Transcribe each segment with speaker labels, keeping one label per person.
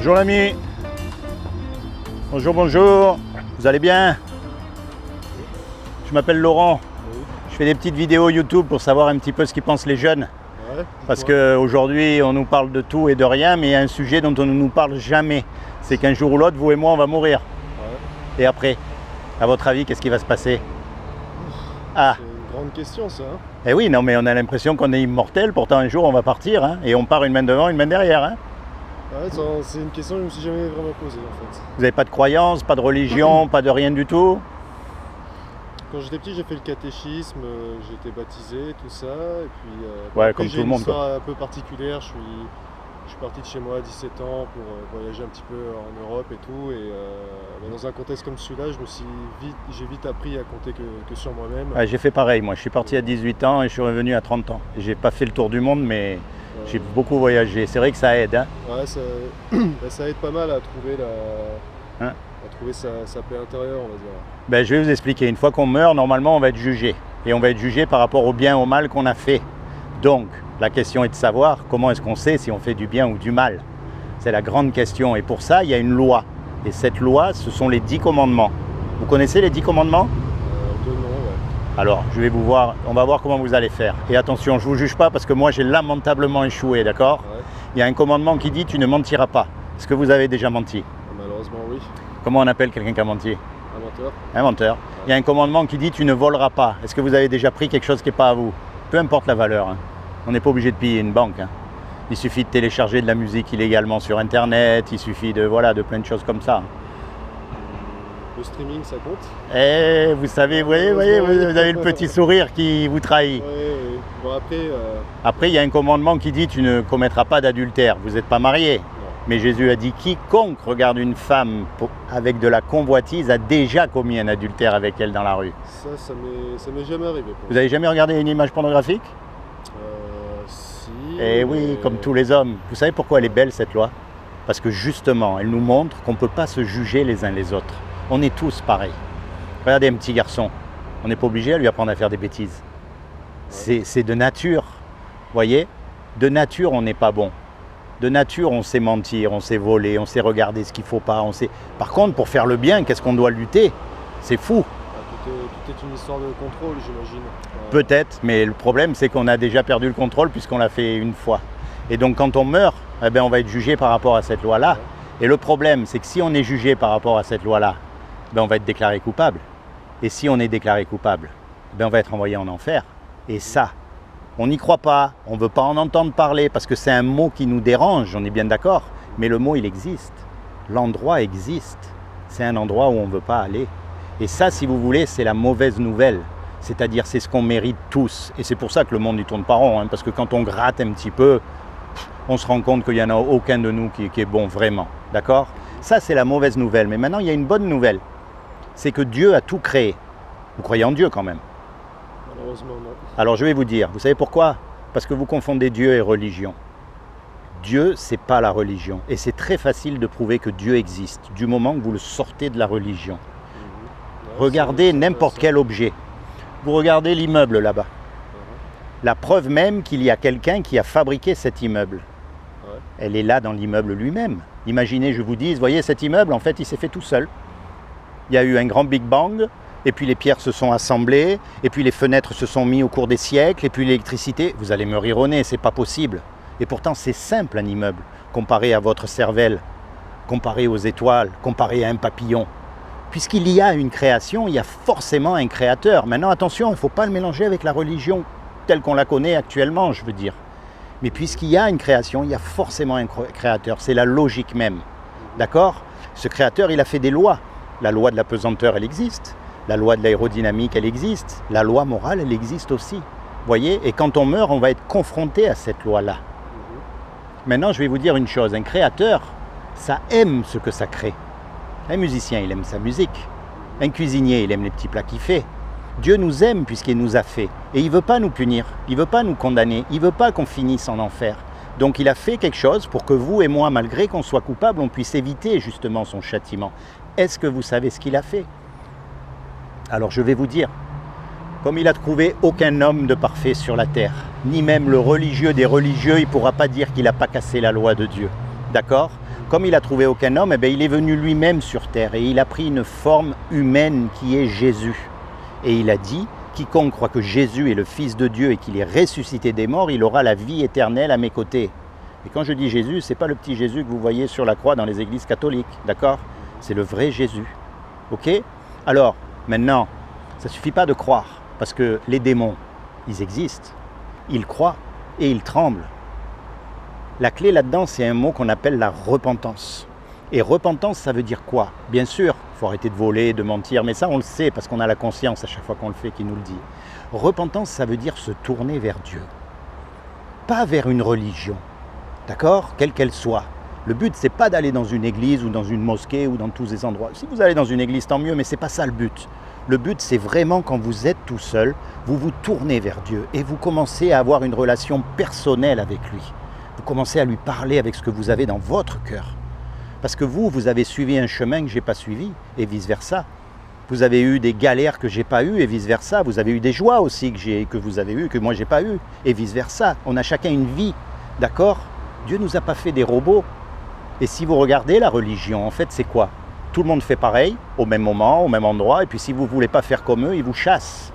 Speaker 1: Bonjour l'ami. Bonjour, bonjour. Vous allez bien? Je m'appelle Laurent. Je fais des petites vidéos YouTube pour savoir un petit peu ce qu'ils pensent les jeunes.
Speaker 2: Ouais,
Speaker 1: Parce qu'aujourd'hui, on nous parle de tout et de rien, mais il y a un sujet dont on ne nous parle jamais. C'est qu'un jour ou l'autre, vous et moi, on va mourir.
Speaker 2: ouais.
Speaker 1: Et après, à votre avis, qu'est-ce qui va se passer? Ah,
Speaker 2: C'est une grande question ça. Hein.
Speaker 1: eh oui, non, mais on a l'impression qu'on est immortel, pourtant un jour on va partir, hein, et on part une main devant, une main derrière. Hein.
Speaker 2: Ouais, c'est une question que je me suis jamais vraiment posée en fait.
Speaker 1: Vous n'avez pas de croyance, pas de religion, pas de rien du tout?
Speaker 2: Quand j'étais petit, j'ai fait le catéchisme, j'ai été baptisé, tout ça. Et puis,
Speaker 1: Ouais,
Speaker 2: après,
Speaker 1: comme
Speaker 2: j'ai
Speaker 1: tout le monde,
Speaker 2: une histoire un peu particulière. Je suis parti de chez moi à 17 ans pour voyager un petit peu en Europe et tout. Et dans un contexte comme celui-là, j'ai vite appris à compter que sur moi-même.
Speaker 1: Ouais, j'ai fait pareil, moi. Je suis parti à 18 ans et je suis revenu à 30 ans. J'ai pas fait le tour du monde, mais j'ai beaucoup voyagé. C'est vrai que ça aide. Hein.
Speaker 2: Ouais, ça aide pas mal à trouver
Speaker 1: Hein?
Speaker 2: à trouver sa paix intérieure, on va dire.
Speaker 1: Ben, je vais vous expliquer. Une fois qu'on meurt, normalement, on va être jugé. Et on va être jugé par rapport au bien, au mal qu'on a fait. Donc, la question est de savoir comment est-ce qu'on sait si on fait du bien ou du mal. C'est la grande question. Et pour ça, il y a une loi. Et cette loi, ce sont les 10 commandements. Vous connaissez les 10 commandements?
Speaker 2: De nom, ouais.
Speaker 1: Alors, je vais vous voir, on va voir comment vous allez faire. Et attention, je ne vous juge pas parce que moi, j'ai lamentablement échoué, d'accord?
Speaker 2: Ouais.
Speaker 1: Il y a un commandement qui dit « tu ne mentiras pas ». Est-ce que vous avez déjà menti?
Speaker 2: Malheureusement, oui.
Speaker 1: Comment on appelle quelqu'un qui a menti?
Speaker 2: Un menteur.
Speaker 1: Un menteur. Il y a un commandement qui dit « tu ne voleras pas ». Est-ce que vous avez déjà pris quelque chose qui n'est pas à vous? Peu importe la valeur. Hein. On n'est pas obligé de piller une banque. Hein. Il suffit de télécharger de la musique illégalement sur Internet, il suffit de, voilà, de plein de choses comme ça.
Speaker 2: Le streaming, ça compte?
Speaker 1: Et vous savez, vous avez le petit sourire qui vous trahit.
Speaker 2: Oui. Bon,
Speaker 1: Après, il y a un commandement qui dit « tu ne commettras pas d'adultère ». Vous n'êtes pas marié.
Speaker 2: non.
Speaker 1: Mais Jésus a dit « quiconque regarde une femme avec de la convoitise a déjà commis un adultère avec elle dans la rue ».
Speaker 2: Ça m'est jamais arrivé.
Speaker 1: Vous n'avez jamais regardé une image pornographique?
Speaker 2: Si.
Speaker 1: Eh oui, comme tous les hommes. Vous savez pourquoi elle est belle cette loi? Parce que justement, elle nous montre qu'on ne peut pas se juger les uns les autres. On est tous pareils. Regardez un petit garçon, on n'est pas obligé à lui apprendre à faire des bêtises. C'est de nature, vous voyez? De nature, on n'est pas bon. De nature, on sait mentir, on sait voler, on sait regarder ce qu'il ne faut pas. Par contre, pour faire le bien, qu'est-ce qu'on doit lutter? C'est fou.
Speaker 2: Tout est une histoire de contrôle, j'imagine.
Speaker 1: Peut-être, mais le problème, c'est qu'on a déjà perdu le contrôle puisqu'on l'a fait une fois. Et donc, quand on meurt, eh bien, on va être jugé par rapport à cette loi-là. Et le problème, c'est que si on est jugé par rapport à cette loi-là, ben, on va être déclaré coupable. Et si on est déclaré coupable, ben, on va être envoyé en enfer. Et ça, on n'y croit pas, on ne veut pas en entendre parler parce que c'est un mot qui nous dérange, on est bien d'accord. Mais le mot, il existe. L'endroit existe. C'est un endroit où on ne veut pas aller. Et ça, si vous voulez, c'est la mauvaise nouvelle. C'est-à-dire, c'est ce qu'on mérite tous. Et c'est pour ça que le monde ne tourne pas rond. Hein, parce que quand on gratte un petit peu, on se rend compte qu'il n'y en a aucun de nous qui est bon vraiment. D'accord? Ça, c'est la mauvaise nouvelle. Mais maintenant, il y a une bonne nouvelle. C'est que Dieu a tout créé. Vous croyez en Dieu quand même?
Speaker 2: Malheureusement, non.
Speaker 1: Alors, je vais vous dire. Vous savez pourquoi? Parce que vous confondez Dieu et religion. Dieu, c'est pas la religion. Et c'est très facile de prouver que Dieu existe, du moment que vous le sortez de la religion.
Speaker 2: Ouais,
Speaker 1: Regardez
Speaker 2: c'est
Speaker 1: n'importe quel objet. Vous regardez l'immeuble là-bas. La preuve même qu'il y a quelqu'un qui a fabriqué cet immeuble.
Speaker 2: Ouais.
Speaker 1: Elle est là dans l'immeuble lui-même. Imaginez, je vous dis, voyez cet immeuble, en fait, il s'est fait tout seul. Il y a eu un grand Big Bang, et puis les pierres se sont assemblées, et puis les fenêtres se sont mises au cours des siècles, et puis l'électricité. Vous allez me rire au nez, c'est pas possible. Et pourtant, c'est simple un immeuble, comparé à votre cervelle, comparé aux étoiles, comparé à un papillon. Puisqu'il y a une création, il y a forcément un créateur. Maintenant, attention, il ne faut pas le mélanger avec la religion telle qu'on la connaît actuellement, je veux dire. Mais puisqu'il y a une création, il y a forcément un créateur. C'est la logique même. D'accord? Ce créateur, il a fait des lois. La loi de la pesanteur, elle existe. La loi de l'aérodynamique, elle existe. La loi morale, elle existe aussi. Voyez? Et quand on meurt, on va être confronté à cette loi-là. Maintenant, je vais vous dire une chose. Un créateur, ça aime ce que ça crée. Un musicien, il aime sa musique. Un cuisinier, il aime les petits plats qu'il fait. Dieu nous aime puisqu'il nous a fait. Et il ne veut pas nous punir, il ne veut pas nous condamner, il ne veut pas qu'on finisse en enfer. Donc il a fait quelque chose pour que vous et moi, malgré qu'on soit coupable, on puisse éviter justement son châtiment. Est-ce que vous savez ce qu'il a fait? Alors je vais vous dire, comme il a trouvé aucun homme de parfait sur la terre, ni même le religieux des religieux, il ne pourra pas dire qu'il n'a pas cassé la loi de Dieu. D'accord? Comme il a trouvé aucun homme, eh bien, il est venu lui-même sur terre et il a pris une forme humaine qui est Jésus. Et il a dit, quiconque croit que Jésus est le Fils de Dieu et qu'il est ressuscité des morts, il aura la vie éternelle à mes côtés. Et quand je dis Jésus, ce n'est pas le petit Jésus que vous voyez sur la croix dans les églises catholiques, d'accord? C'est le vrai Jésus. Ok? Alors, maintenant, ça ne suffit pas de croire, parce que les démons, ils existent, ils croient et ils tremblent. La clé là-dedans, c'est un mot qu'on appelle la repentance. Et repentance, ça veut dire quoi? Bien sûr, il faut arrêter de voler, de mentir, mais ça on le sait parce qu'on a la conscience à chaque fois qu'on le fait qui nous le dit. Repentance, ça veut dire se tourner vers Dieu. Pas vers une religion, d'accord? Quelle qu'elle soit. Le but, c'est pas d'aller dans une église ou dans une mosquée ou dans tous ces endroits. Si vous allez dans une église, tant mieux, mais c'est pas ça le but. Le but, c'est vraiment quand vous êtes tout seul, vous vous tournez vers Dieu et vous commencez à avoir une relation personnelle avec lui. Vous commencez à lui parler avec ce que vous avez dans votre cœur. Parce que vous avez suivi un chemin que je n'ai pas suivi, et vice-versa. Vous avez eu des galères que je n'ai pas eues, et vice-versa. Vous avez eu des joies aussi que vous avez eues, que moi je n'ai pas eues, et vice-versa. On a chacun une vie, d'accord? Dieu ne nous a pas fait des robots. Et si vous regardez la religion, en fait, c'est quoi? Tout le monde fait pareil, au même moment, au même endroit, et puis si vous ne voulez pas faire comme eux, ils vous chassent.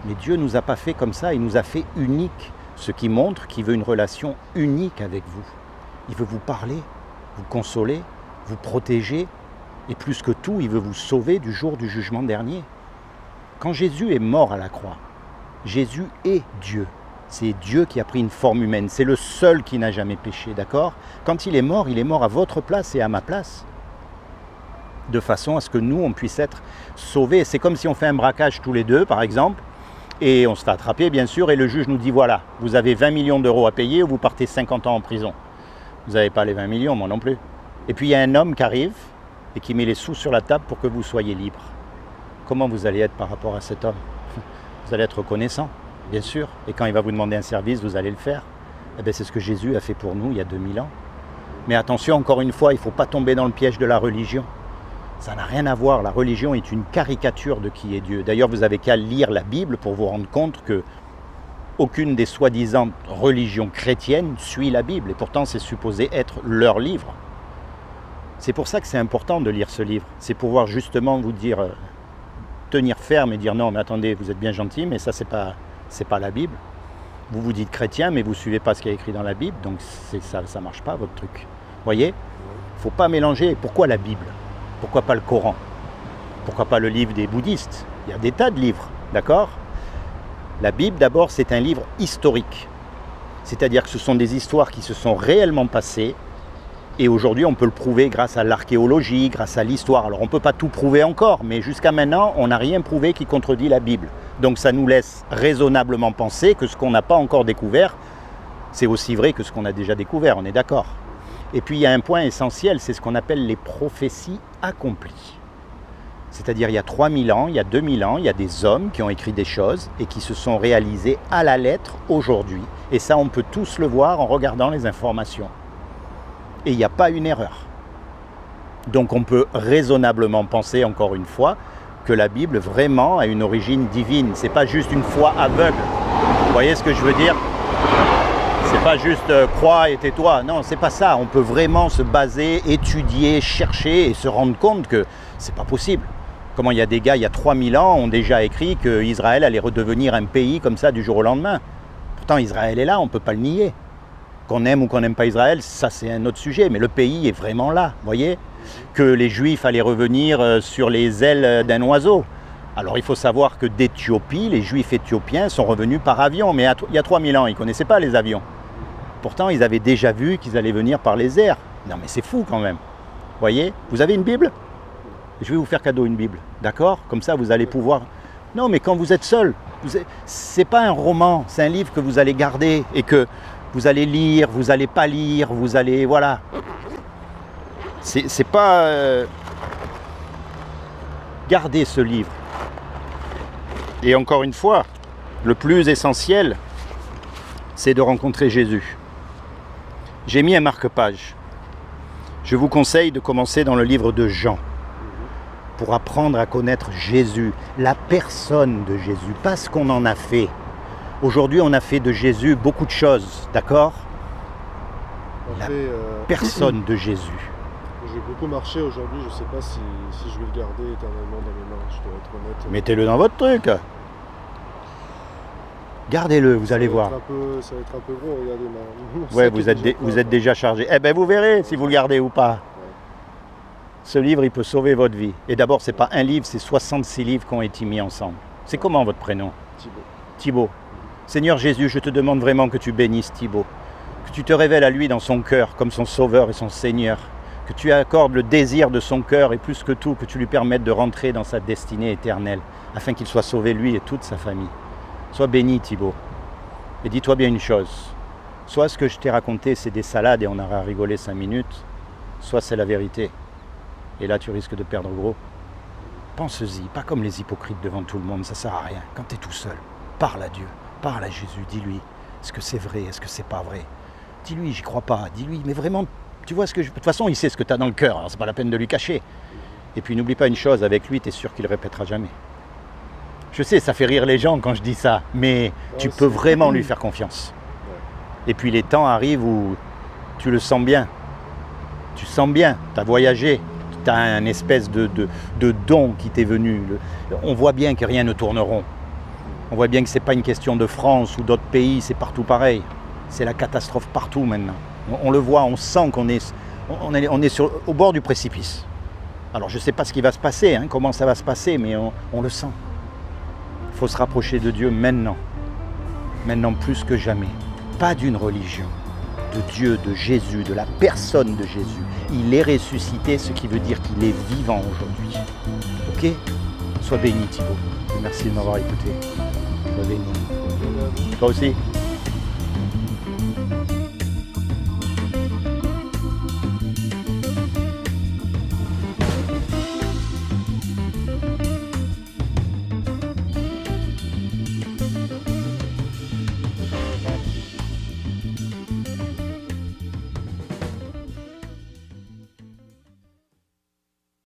Speaker 1: Mais Dieu ne nous a pas fait comme ça, il nous a fait uniques. Ce qui montre qu'il veut une relation unique avec vous. Il veut vous parler, vous consoler, vous protéger, et plus que tout, il veut vous sauver du jour du jugement dernier. Quand Jésus est mort à la croix, Jésus est Dieu. C'est Dieu qui a pris une forme humaine. C'est le seul qui n'a jamais péché, d'accord? Quand il est mort à votre place et à ma place. De façon à ce que nous, on puisse être sauvés. C'est comme si on fait un braquage tous les deux, par exemple, et on se fait attraper, bien sûr, et le juge nous dit, voilà, vous avez 20 millions d'euros à payer ou vous partez 50 ans en prison. Vous n'avez pas les 20 millions, moi non plus. Et puis il y a un homme qui arrive et qui met les sous sur la table pour que vous soyez libre. Comment vous allez être par rapport à cet homme? Vous allez être reconnaissant, bien sûr. Et quand il va vous demander un service, vous allez le faire. Eh bien, c'est ce que Jésus a fait pour nous il y a 2000 ans. Mais attention, encore une fois, il ne faut pas tomber dans le piège de la religion. Ça n'a rien à voir. La religion est une caricature de qui est Dieu. D'ailleurs, vous n'avez qu'à lire la Bible pour vous rendre compte que aucune des soi-disant religions chrétiennes suit la Bible. Et pourtant, c'est supposé être leur livre. C'est pour ça que c'est important de lire ce livre. C'est pour pouvoir justement vous dire, tenir ferme et dire non, mais attendez, vous êtes bien gentil, mais ça, c'est pas la Bible. Vous vous dites chrétien, mais vous ne suivez pas ce qui est écrit dans la Bible, donc ça ne marche pas, votre truc. Vous voyez? Il ne faut pas mélanger. Pourquoi la Bible? Pourquoi pas le Coran? Pourquoi pas le livre des bouddhistes? Il y a des tas de livres, d'accord? La Bible, d'abord, c'est un livre historique. C'est-à-dire que ce sont des histoires qui se sont réellement passées. Et aujourd'hui, on peut le prouver grâce à l'archéologie, grâce à l'histoire. Alors, on ne peut pas tout prouver encore, mais jusqu'à maintenant, on n'a rien prouvé qui contredit la Bible. Donc, ça nous laisse raisonnablement penser que ce qu'on n'a pas encore découvert, c'est aussi vrai que ce qu'on a déjà découvert, on est d'accord. Et puis, il y a un point essentiel, c'est ce qu'on appelle les prophéties accomplies. C'est-à-dire, il y a 3000 ans, il y a 2000 ans, il y a des hommes qui ont écrit des choses et qui se sont réalisées à la lettre aujourd'hui. Et ça, on peut tous le voir en regardant les informations. Et il n'y a pas une erreur. Donc, on peut raisonnablement penser, encore une fois, que la Bible vraiment a une origine divine. Ce n'est pas juste une foi aveugle. Vous voyez ce que je veux dire? C'est pas juste crois et tais-toi. Non, c'est pas ça. On peut vraiment se baser, étudier, chercher et se rendre compte que c'est pas possible. Comment il y a des gars, il y a 3000 ans, ont déjà écrit qu'Israël allait redevenir un pays comme ça du jour au lendemain. Pourtant, Israël est là, on ne peut pas le nier. Qu'on aime ou qu'on n'aime pas Israël, ça c'est un autre sujet. Mais le pays est vraiment là, vous voyez? Que les Juifs allaient revenir sur les ailes d'un oiseau. Alors il faut savoir que d'Éthiopie, les Juifs éthiopiens sont revenus par avion. Mais il y a 3000 ans, ils ne connaissaient pas les avions. Pourtant, ils avaient déjà vu qu'ils allaient venir par les airs. Non mais c'est fou quand même. Vous voyez? Vous avez une Bible? Je vais vous faire cadeau une Bible, d'accord? Comme ça, vous allez pouvoir... Non, mais quand vous êtes seul, c'est pas un roman, c'est un livre que vous allez garder et que vous allez lire, vous n'allez pas lire, vous allez... Voilà. C'est pas... Gardez ce livre. Et encore une fois, le plus essentiel, c'est de rencontrer Jésus. J'ai mis un marque-page. Je vous conseille de commencer dans le livre de Jean pour apprendre à connaître Jésus, la personne de Jésus, pas ce qu'on en a fait. Aujourd'hui, on a fait de Jésus beaucoup de choses, d'accord?
Speaker 2: Après,
Speaker 1: personne de Jésus.
Speaker 2: j'ai beaucoup marché aujourd'hui, je ne sais pas si je vais le garder éternellement dans mes mains, je dois être honnête.
Speaker 1: Mettez-le dans votre truc. Gardez-le, vous allez voir.
Speaker 2: Ça va être un peu gros, regardez mon
Speaker 1: Ouais,
Speaker 2: sac
Speaker 1: vous
Speaker 2: est
Speaker 1: êtes,
Speaker 2: déjà
Speaker 1: vous
Speaker 2: plein,
Speaker 1: êtes déjà chargé. Eh bien, vous verrez si vous le gardez ou pas. Ce livre, il peut sauver votre vie. Et d'abord, ce n'est pas un livre, c'est 66 livres qui ont été mis ensemble. C'est comment votre prénom?
Speaker 2: Thibaut.
Speaker 1: Thibaut. Seigneur Jésus, je te demande vraiment que tu bénisses Thibaut. Que tu te révèles à lui dans son cœur comme son sauveur et son Seigneur. Que tu accordes le désir de son cœur et plus que tout, que tu lui permettes de rentrer dans sa destinée éternelle afin qu'il soit sauvé lui et toute sa famille. Sois béni Thibaut. Et dis-toi bien une chose. Soit ce que je t'ai raconté, c'est des salades et on aura rigolé 5 minutes, soit c'est la vérité. Et là, tu risques de perdre gros. Pense-y, pas comme les hypocrites devant tout le monde, ça sert à rien. Quand tu es tout seul, parle à Dieu, parle à Jésus, dis-lui, est-ce que c'est vrai, est-ce que c'est pas vrai? Dis-lui, j'y crois pas, dis-lui, mais vraiment, tu vois ce que je... De toute façon, il sait ce que tu as dans le cœur, alors c'est pas la peine de lui cacher. Et puis n'oublie pas une chose, avec lui, tu es sûr qu'il ne répétera jamais. Je sais, ça fait rire les gens quand je dis ça, mais tu peux vraiment lui faire confiance. Et puis les temps arrivent où tu le sens bien. Tu sens bien, tu as voyagé, tu as un espèce de don qui t'est venu. On voit bien que rien ne tourne rond. On voit bien que ce n'est pas une question de France ou d'autres pays, c'est partout pareil. C'est la catastrophe partout maintenant. On le voit, on sent qu'on est, au bord du précipice. Alors je ne sais pas ce qui va se passer, hein, comment ça va se passer, mais on le sent. Il faut se rapprocher de Dieu maintenant. Maintenant plus que jamais. Pas d'une religion. De Dieu, de Jésus, de la personne de Jésus. Il est ressuscité, ce qui veut dire qu'il est vivant aujourd'hui. Ok? Sois béni Thibaut. Merci de m'avoir écouté. Sois béni. Toi aussi.